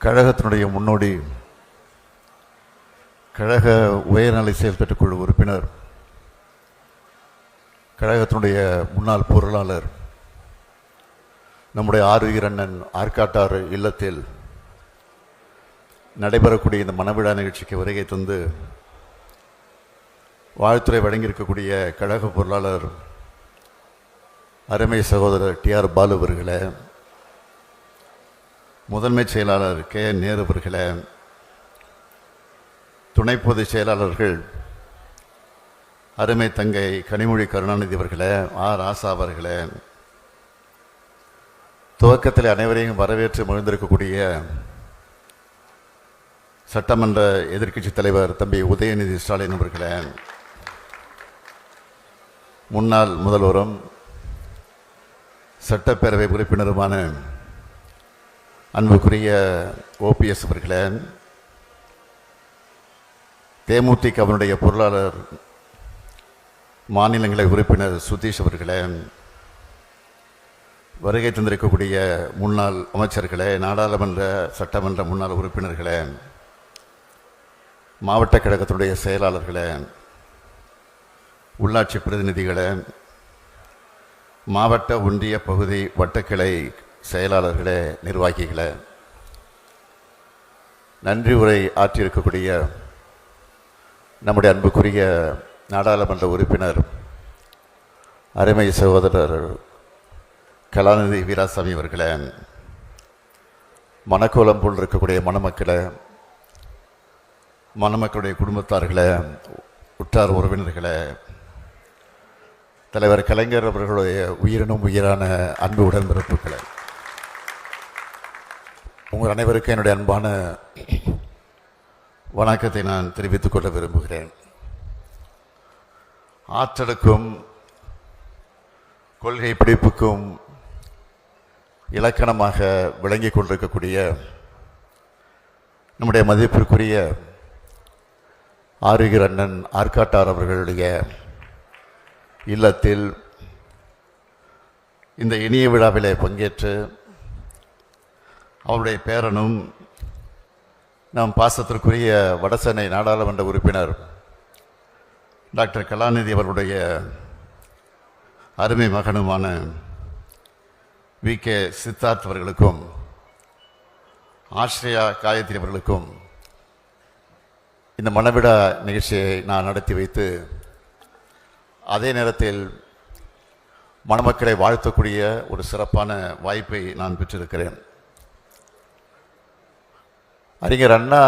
கழகத்தினுடைய முன்னோடி, கழக உயர்நிலை செயல்திட்டக் குழு உறுப்பினர், கழகத்தினுடைய முன்னாள் பொருளாளர், நம்முடைய ஆருயிர் அண்ணன் ஆற்காட்டார் இல்லத்தில் நடைபெறக்கூடிய இந்த மணவிழா நிகழ்ச்சிக்கு வருகை தந்து வாழ்த்துறை வழங்கியிருக்கக்கூடிய கழக பொருளாளர் அருமை சகோதரர் டிஆர் பாலு அவர்களே, முதன்மை செயலாளர் கே நேரு அவர்களே, துணை பொதுச் செயலாளர்கள் அருமை தங்கை கனிமொழி கருணாநிதி அவர்களே, ராசா அவர்களே, துவக்கத்தில் அனைவரையும் வரவேற்று மகிழ்ந்திருக்கக்கூடிய சட்டமன்ற எதிர்க்கட்சித் தலைவர் தம்பி உதயநிதி ஸ்டாலின் அவர்களே, முன்னாள் முதல்வரும் சட்டப்பேரவை உறுப்பினருமான அன்புக்குரிய ஓபிஎஸ் அவர்களே, தேமுதிகவினுடைய பொருளாளர் மாநிலங்களவை உறுப்பினர் சுதீஷ் அவர்களே, வருகை தந்திருக்கக்கூடிய முன்னாள் அமைச்சர்களே, நாடாளுமன்ற சட்டமன்ற முன்னாள் உறுப்பினர்களே, மாவட்ட கழகத்தினுடைய செயலாளர்களே, உள்ளாட்சி பிரதிநிதிகளே, மாவட்ட ஒன்றிய பகுதி வட்டக்கிளை செயலாளர்களே, நிர்வாகிகளே, நன்றி உரை ஆற்றியிருக்கக்கூடிய நம்முடைய அன்புக்குரிய நாடாளுமன்ற உறுப்பினர் அருமை சகோதரர் கலாநிதி வீராசாமி அவர்களே, மணக்கோலம் போல் இருக்கக்கூடிய மணமக்களே, மணமக்களுடைய குடும்பத்தார்களே, உற்றார் உறவினர்களே, தலைவர் கலைஞர் அவர்களுடைய உயிரினும் உயிரான அன்பு உடன்பிறப்புகளே, உங்கள் அனைவருக்கும் என்னுடைய அன்பான வணக்கத்தை நான் தெரிவித்துக் கொள்ள விரும்புகிறேன். ஆற்றலுக்கும் கொள்கை பிடிப்புக்கும் இலக்கணமாக விளங்கிக் கொண்டிருக்கக்கூடிய நம்முடைய மதிப்பிற்குரிய ஆருயிர் அண்ணன் ஆற்காட்டார் அவர்களுடைய இல்லத்தில் இந்த இனிய விழாவிலே பங்கேற்று அவருடைய பேரனும் நம் பாசத்திற்குரிய வடசென்னை நாடாளுமன்ற உறுப்பினர் டாக்டர் கலாநிதி அவர்களுடைய அருமை மகனுமான வி.கே. சித்தார்த் அவர்களுக்கும் ஆஸ்ரயா காயத்ரி அவர்களுக்கும் இந்த மணவிழா நிகழ்ச்சியை நான் நடத்தி வைத்து அதே நேரத்தில் மணமக்களை வாழ்த்தக்கூடிய ஒரு சிறப்பான வாய்ப்பை நான் பெற்றிருக்கிறேன். அறிஞர் அண்ணா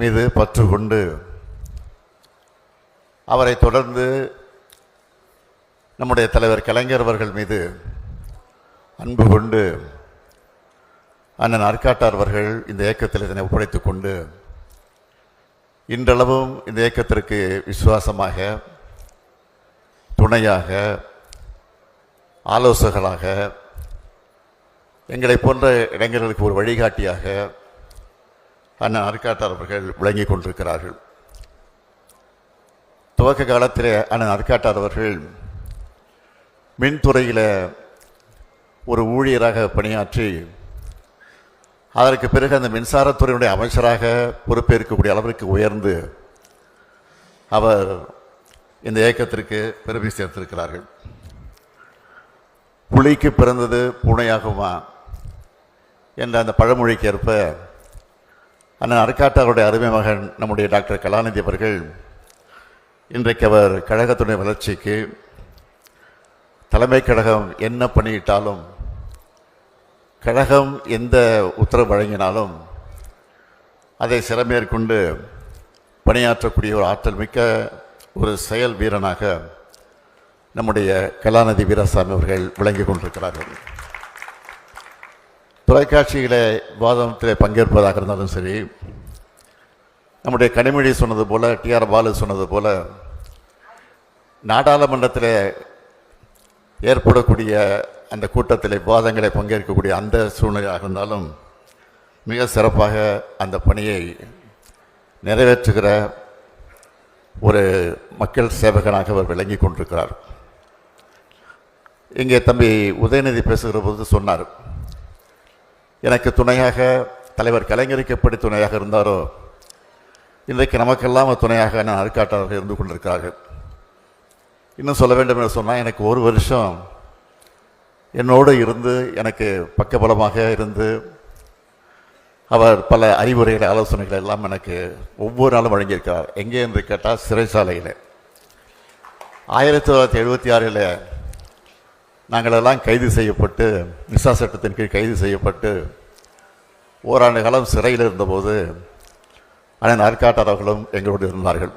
மீது பற்று கொண்டு அவரை தொடர்ந்து நம்முடைய தலைவர் கலைஞர் அவர்கள் மீது அன்பு கொண்டு அண்ணன் ஆற்காட்டார் அவர்கள் இந்த இயக்கத்தில் இதனை ஒப்படைத்துக் கொண்டு இன்றளவும் இந்த இயக்கத்திற்கு விசுவாசமாக, துணையாக, ஆலோசகர்களாக, எங்களை போன்ற இளைஞர்களுக்கு ஒரு வழிகாட்டியாக அண்ணன் ஆற்காட்டார் அவர்கள் விளங்கி கொண்டிருக்கிறார்கள். துவக்க காலத்தில் அண்ணன் ஆற்காட்டார் அவர்கள் மின்துறையில் ஒரு ஊழியராக பணியாற்றி அதற்கு பிறகு அந்த மின்சாரத்துறையினுடைய அமைச்சராக பொறுப்பேற்கக்கூடிய அளவிற்கு உயர்ந்து அவர் இந்த இயக்கத்திற்கு பெருமை சேர்த்திருக்கிறார்கள். புலிக்கு பிறந்தது பூனையாகுமா என்ற அந்த பழமொழிக்கு ஏற்ப அண்ணன் ஆற்காட்டாருடைய அருமை மகன் நம்முடைய டாக்டர் கலாநிதி அவர்கள் இன்றைக்கு அவர் கழகத்துடைய வளர்ச்சிக்கு தலைமை கழகம் என்ன பணியிட்டாலும், கழகம் எந்த உத்தரவு வழங்கினாலும் அதை சிறமேற்கொண்டு பணியாற்றக்கூடிய ஒரு ஆற்றல் மிக்க ஒரு செயல் வீரனாக நம்முடைய கலாநிதி வீராசாமி அவர்கள் விளங்கி கொண்டிருக்கிறார்கள். தொலைக்காட்சியிலே விவாதத்தில் பங்கேற்பதாக இருந்தாலும் சரி, நம்முடைய கனிமொழி சொன்னது போல, டிஆர் பாலு சொன்னது போல, நாடாளுமன்றத்தில் ஏற்படக்கூடிய அந்த கூட்டத்தில் விவாதங்களை பங்கேற்கக்கூடிய அந்த சூழ்நிலையாக இருந்தாலும் மிக சிறப்பாக அந்த பணியை நிறைவேற்றுகிற ஒரு மக்கள் சேவகனாக அவர் விளங்கி கொண்டிருக்கிறார். இங்கே தம்பி உதயநிதி பேசுகிற போது சொன்னார், எனக்கு துணையாக தலைவர் கலைஞருக்கு எப்படி துணையாக இருந்தாரோ இன்றைக்கு நமக்கெல்லாம் துணையாக நான் அருக்காட்டாளர்கள் இருந்து கொண்டிருக்கிறார்கள். இன்னும் சொல்ல வேண்டும் என்று சொன்னால், எனக்கு ஒரு வருஷம் என்னோடு இருந்து எனக்கு பக்கபலமாக இருந்து அவர் பல அறிவுரைகளை ஆலோசனைகளை எல்லாம் எனக்கு ஒவ்வொரு நாளும் வழங்கியிருக்கிறார். எங்கே என்று கேட்டால் சிறைச்சாலையில் 1976 நாங்கள் எல்லாம் கைது செய்யப்பட்டு நிசா சட்டத்தின் கீழ் கைது செய்யப்பட்டு ஓராண்டு காலம் சிறையில் இருந்தபோது அண்ணன் ஆற்காட்டார் அவர்களும் எங்களோடு இருந்தார்கள்.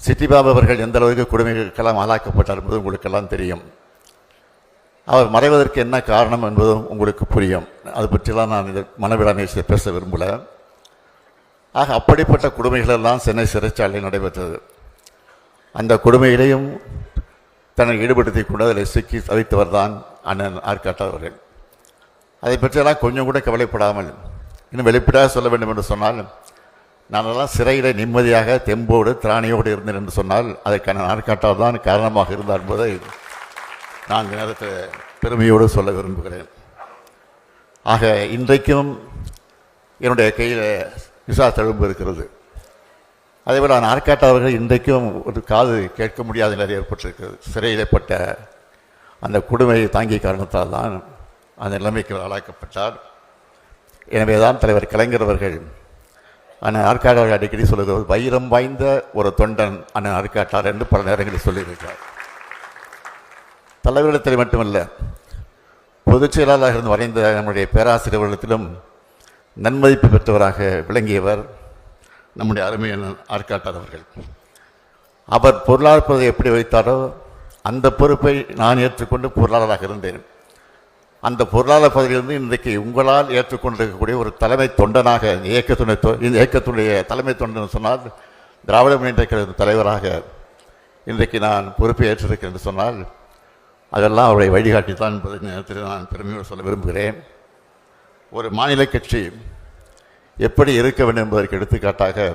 சிட்டிபாபு அவர்கள் எந்த அளவுக்கு கொடுமைகளுக்கெல்லாம் ஆளாக்கப்பட்டார் என்பது உங்களுக்கெல்லாம் தெரியும். அவர் மறைவதற்கு என்ன காரணம் என்பதும் உங்களுக்கு புரியும். அது பற்றிலாம் நான் இந்த மனவிழா நிகழ்ச்சியை பேச விரும்பலை. ஆக அப்படிப்பட்ட கொடுமைகளெல்லாம் சென்னை சிறைச்சாலையில் நடைபெற்றது. அந்த கொடுமையிலையும் தன்னை ஈடுபடுத்தி கொண்டு அதில் சிக்கி தவித்தவர் தான் அண்ணன் ஆற்காட்டார் அவர்கள். அதை பற்றியெல்லாம் கொஞ்சம் கூட கவலைப்படாமல் இன்னும் வெளிப்படையாக சொல்ல வேண்டும் என்று சொன்னால், நானெல்லாம் சிறையில் நிம்மதியாக தெம்போடு திராணியோடு இருந்தேன் என்று சொன்னால் அதற்கான ஆற்காட்டார் தான் காரணமாக இருந்தார் என்பதை நான் இந்த நேரத்தில் பெருமையோடு சொல்ல விரும்புகிறேன். ஆக இன்றைக்கும் என்னுடைய கையில் விசா தழும்பு இருக்கிறது. அதேபோல் நான் ஆற்காட்டார் அவர்கள் இன்றைக்கும் ஒரு காது கேட்க முடியாத நிலை ஏற்பட்டிருக்கிறது. சிறையிடப்பட்ட அந்த கொடுமையை தாங்கிய காரணத்தால் தான் அந்த நிலைமைக்கு ஆளாக்கப்பட்டார். எனவே தான் தலைவர் கலைஞர் அவர்கள் அண்ணன் ஆற்காட்டார் அவர்கள் அடிக்கடி சொல்லுகிறது, வைரம் வாய்ந்த ஒரு தொண்டன் அண்ணன் ஆற்காட்டார் என்று பல நேரங்களில் சொல்லியிருக்கிறார். தலைவரிடத்தில் மட்டுமல்ல, பொதுச் செயலாளராக இருந்து வரைந்த நம்முடைய பேராசிரியர்களிடத்திலும் நன்மதிப்பு பெற்றவராக விளங்கியவர் நம்முடைய அருமையான ஆற்காட்டார் அவர்கள். அவர் பொருளாதார பதவியை எப்படி வைத்தாரோ அந்த பொறுப்பை நான் ஏற்றுக்கொண்டு பொருளாளராக இருந்தேன். அந்த பொருளாதார பதவியிலிருந்து இன்றைக்கு உங்களால் ஏற்றுக்கொண்டிருக்கக்கூடிய ஒரு தலைமை தொண்டனாக இந்த இயக்கத்துடைய தலைமை தொண்டன் சொன்னால் திராவிட முன்னேற்ற கழக தலைவராக இன்றைக்கு நான் பொறுப்பை ஏற்றிருக்கிறேன் என்று சொன்னால் அதெல்லாம் அவருடைய வழிகாட்டி தான் என்பதை நேரத்தில் நான் பெருமையோடு சொல்ல விரும்புகிறேன். ஒரு மாநில கட்சி எப்படி இருக்க வேண்டும் என்பதற்கு எடுத்துக்காட்டாக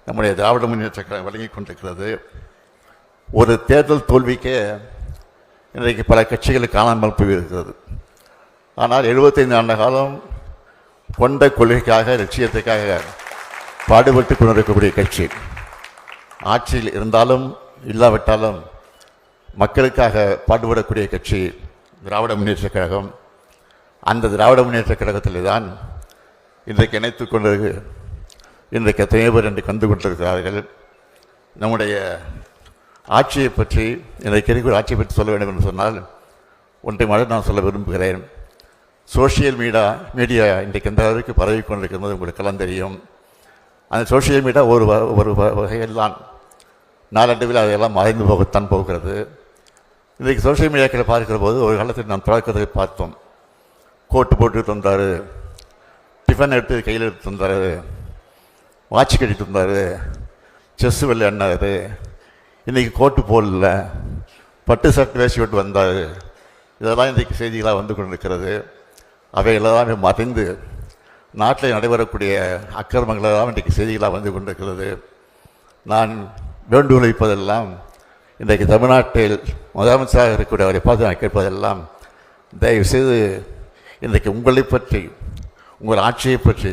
நம்முடைய திராவிட முன்னேற்ற கழகம் வழங்கி கொண்டிருக்கிறது. ஒரு தேர்தல் தோல்விக்கே இன்றைக்கு பல கட்சிகள் காணாமல் போயிருக்கிறது. ஆனால் 75 ஆண்டு காலம் கொண்ட கொள்கைக்காக லட்சியத்துக்காக பாடுபட்டு கொண்டிருக்கக்கூடிய கட்சி ஆட்சியில் இருந்தாலும் இல்லாவிட்டாலும் மக்களுக்காக பாடுபடக்கூடிய கட்சி திராவிட முன்னேற்ற கழகம். அந்த திராவிட முன்னேற்ற கழகத்தில் தான் இன்றைக்கு இணைத்துக் கொண்டு இன்றைக்கு எத்தனையோ பேர் இன்றைக்கு வந்து கொண்டிருக்கிறார்கள். நம்முடைய ஆட்சியை பற்றி இன்றைக்கு இருக்கிற ஆட்சியை பற்றி சொல்ல வேண்டும் என்று சொன்னால் ஒன்றை மட்டும் நான் சொல்ல விரும்புகிறேன். சோஷியல் மீடியா இன்றைக்கு எந்த அளவுக்கு பரவி கொண்டிருக்கிறது உங்களுக்கெல்லாம் தெரியும். அந்த சோஷியல் மீடியா ஒரு வகையில் தான் நாளடைவில் அதையெல்லாம் மறைந்து போகத்தான் போகிறது. இன்றைக்கு சோஷியல் மீடியாக்களை பார்க்கிற போது ஒரு காலத்தில் நாம் தொடக்கத்தை பார்த்தோம். கோட்டு போட்டு தந்தார், டிஃபன் எடுத்து கையில் எடுத்து தந்தார், வாட்ச் கட்டிட்டு தந்தார், செஸ்ஸு விளையாடினார். இன்றைக்கி கோட்டு போடல, பட்டு சட்டை வேசி விட்டு வந்தார். இதெல்லாம் இன்றைக்கு செய்திகளாக வந்து கொண்டிருக்கிறது. அவைகளெல்லாம் மறைந்து நாட்டில் நடைபெறக்கூடிய அக்கிரமங்களெல்லாம் இன்றைக்கு செய்திகளாக வந்து கொண்டிருக்கிறது. நான் வேண்டுகோள் வைப்பதெல்லாம் இன்றைக்கு தமிழ்நாட்டில் முதலமைச்சராக இருக்கக்கூடிய அவரை பார்த்து நான் கேட்பதெல்லாம், தயவுசெய்து இன்றைக்கு உங்களை பற்றி உங்கள் ஆட்சியை பற்றி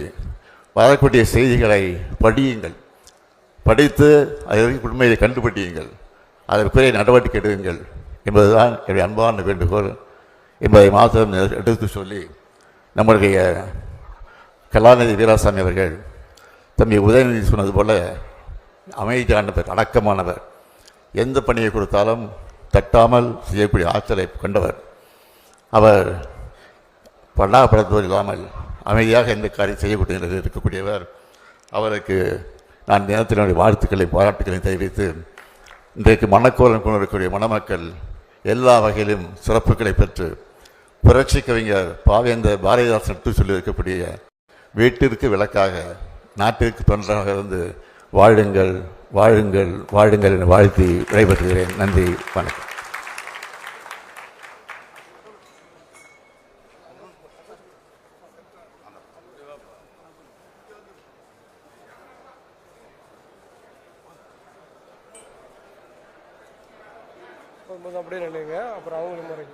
வரக்கூடிய செய்திகளை படியுங்கள். படித்து அதை உண்மையை கண்டுபிடியுங்கள், அதற்குரிய நடவடிக்கை எடுங்கள் என்பதுதான் என்னுடைய அன்பான வேண்டுகோள் என்பதை மாத்திரம் எடுத்து சொல்லி, நம்முடைய கலாநிதி வீராசாமி அவர்கள் தம்பி உதயநிதி சொன்னது போல அமைதியானவர், அடக்கமானவர், எந்த பணியை கொடுத்தாலும் தட்டாமல் செய்யக்கூடிய ஆற்றலை கொண்டவர். அவர் படாப்படுத்துவது இல்லாமல் அமைதியாக எந்த காரியம் செய்யக்கூடிய இருக்கக்கூடியவர். அவருக்கு நான் தினத்தினுடைய வாழ்த்துக்களை பாராட்டுக்களை தெரிவித்து, இன்றைக்கு மணக்கோலம் கொண்டிருக்கக்கூடிய மணமக்கள் எல்லா வகையிலும் சிறப்புகளை பெற்று புரட்சி கவிஞர் பாவேந்தர் பாரதிதாசன் எடுத்து சொல்லியிருக்கக்கூடிய வீட்டிற்கு விளக்காக நாட்டிற்கு தொண்டராக இருந்து வாழுங்கள் வாழுங்கள் வாழுங்கள் என வாழ்த்தி விடைபெறுகிறேன். நன்றி, வணக்கம். அப்படியே நினைங்க, அப்புறம் அவங்களுக்கு முறைங்க.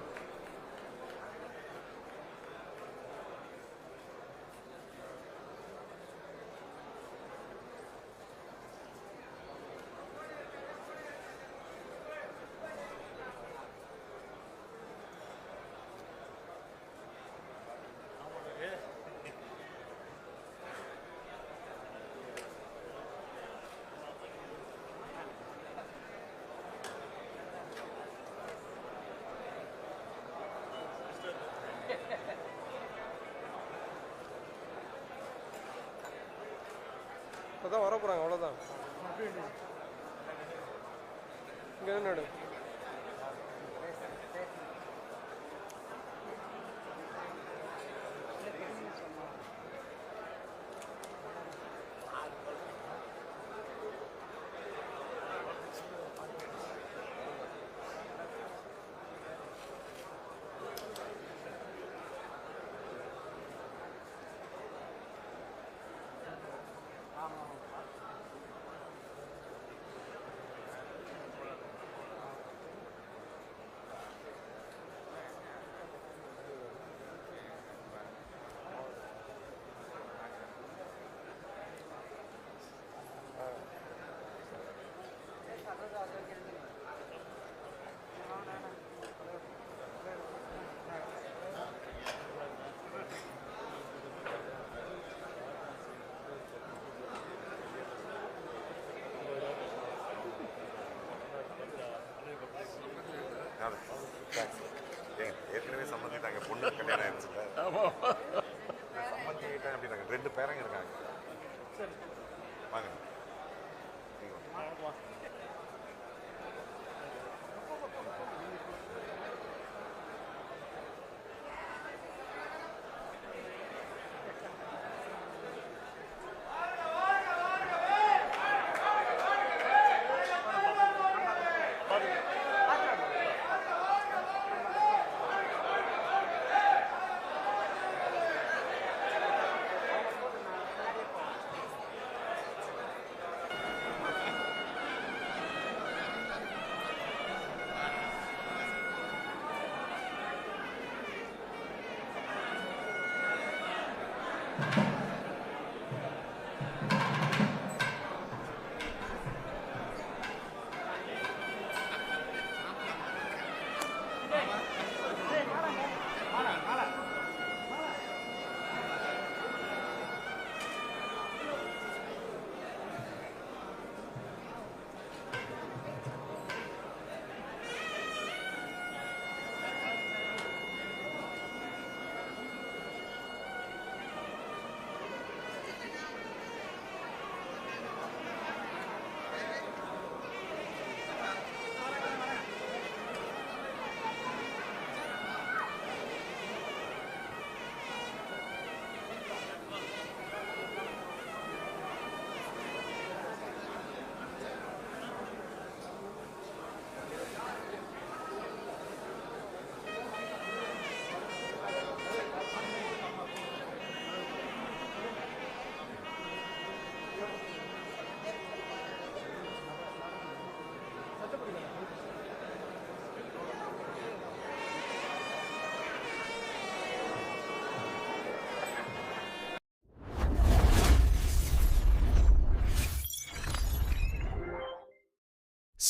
இப்போ தான் வர போகிறாங்க, அவ்வளோதான். இங்கே என்ன ஏற்கனவே சம்மந்திட்டாங்க, பொண்ணு கல்யாணம் ஆயிடுச்சுல, சம்மந்திட்டாங்க அப்படின்னாங்க. 2 பேரங்க இருக்காங்க. வாங்க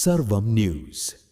Sarvam News.